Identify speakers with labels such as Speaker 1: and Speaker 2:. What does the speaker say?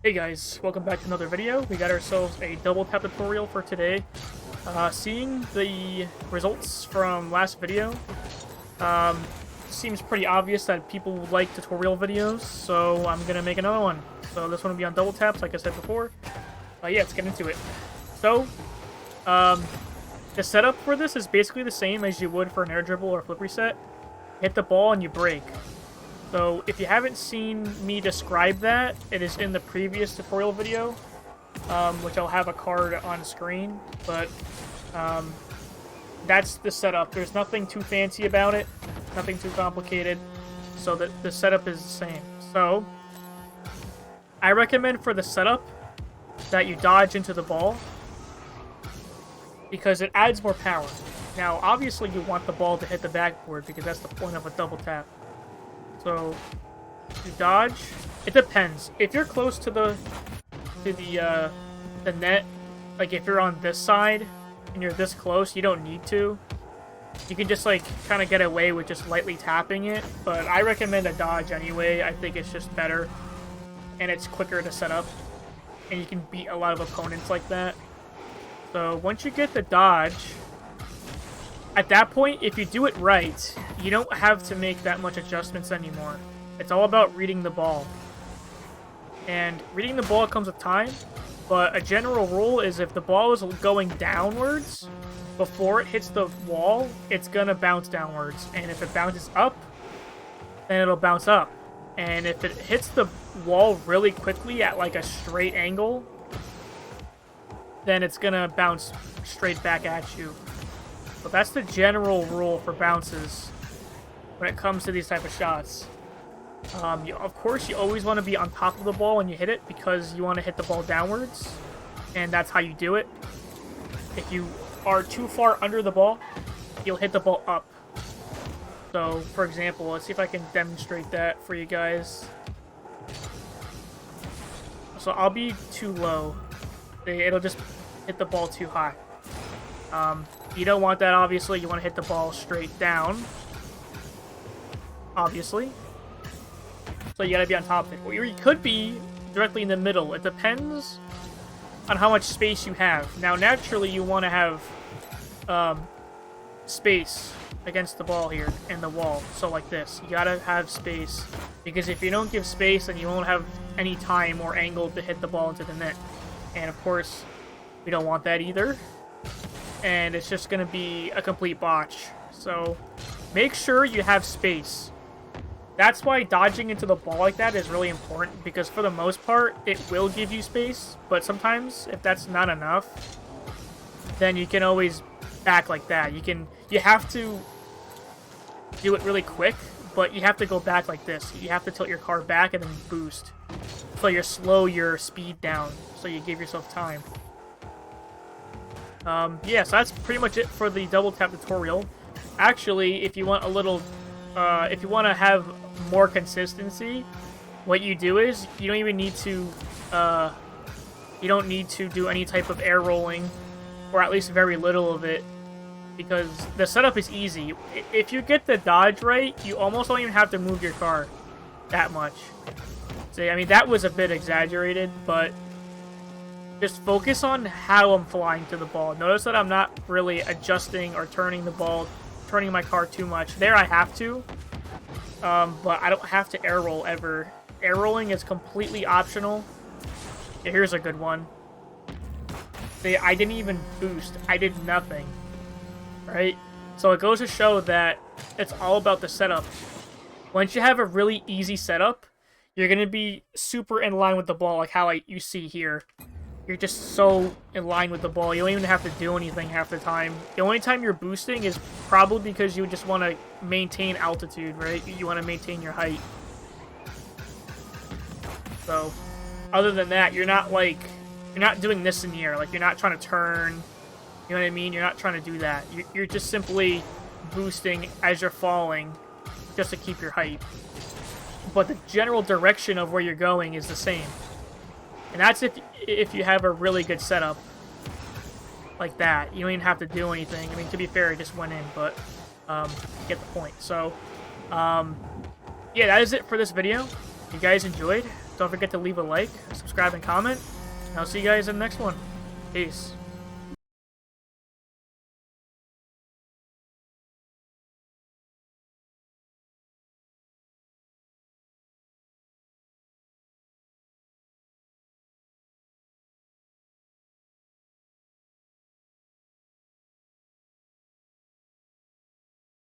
Speaker 1: Hey guys, welcome back to another video. We got ourselves a double tap tutorial for today. Seeing the results from last video, seems pretty obvious that people like tutorial videos, so I'm gonna make another one. So this one will be on double taps, like I said before. Yeah, let's get into it. So, the setup for this is basically the same as you would for an air dribble or flip reset. Hit the ball and you break. So, if you haven't seen me describe that, it is in the previous tutorial video, which I'll have a card on screen, but that's the setup. There's nothing too fancy about it, nothing too complicated, so the setup is the same. So, I recommend for the setup that you dodge into the ball, because it adds more power. Now, obviously you want the ball to hit the backboard, because that's the point of a double tap. So, you dodge. It depends. If you're close to the net, like if you're on this side and you're this close, you don't need to. You can just like kind of get away with just lightly tapping it. But I recommend a dodge anyway. I think it's just better, and it's quicker to set up, and you can beat a lot of opponents like that. So once you get the dodge, at that point, if you do it right, you don't have to make that much adjustments anymore. It's all about reading the ball. And reading the ball comes with time, but a general rule is if the ball is going downwards, before it hits the wall, it's gonna bounce downwards. And if it bounces up, then it'll bounce up. And if it hits the wall really quickly at like a straight angle, then it's gonna bounce straight back at you. So that's the general rule for bounces when it comes to these type of shots. Of course, you always want to be on top of the ball when you hit it, because you want to hit the ball downwards, and that's how you do it. If you are too far under the ball, you'll hit the ball up. So, for example, let's see if I can demonstrate that for you guys. So I'll be too low. It'll just hit the ball too high. You don't want that, obviously. You want to hit the ball straight down, obviously. So you gotta be on top of it. Or you could be directly in the middle. It depends on how much space you have. Now, naturally, you want to have space against the ball here and the wall. So like this. You gotta have space, because if you don't give space, then you won't have any time or angle to hit the ball into the net. And of course, we don't want that either. And it's just going to be a complete botch. So, make sure you have space. That's why dodging into the ball like that is really important, because for the most part, it will give you space. But sometimes, if that's not enough, then you can always back like that. You have to do it really quick, but you have to go back like this. You have to tilt your car back and then boost. So you slow your speed down, so you give yourself time. Yeah, so that's pretty much it for the double tap tutorial. Actually, if you want a little, if you want to have more consistency, what you do is you don't even need to, you don't need to do any type of air rolling, or at least very little of it, because the setup is easy. If you get the dodge right, you almost don't even have to move your car that much. So, I mean, that was a bit exaggerated, but just focus on how I'm flying to the ball. Notice that I'm not really adjusting or turning my car too much. There I have to, but I don't have to air roll ever. Air rolling is completely optional. Yeah, here's a good one. See, I didn't even boost. I did nothing. Right? So it goes to show that it's all about the setup. Once you have a really easy setup, you're going to be super in line with the ball, like how you see here. You're just so in line with the ball. You don't even have to do anything half the time. The only time you're boosting is probably because you just want to maintain altitude, right? You want to maintain your height. So, other than that, you're not doing this in the air. Like, you're not trying to turn. You know what I mean? You're not trying to do that. You're just simply boosting as you're falling, just to keep your height. But the general direction of where you're going is the same. And that's if you have a really good setup like that. You don't even have to do anything. I mean, to be fair, it just went in, but get the point. So, yeah, that is it for this video. If you guys enjoyed, Don't forget to leave a like, subscribe, and comment. And I'll see you guys in the next one. Peace.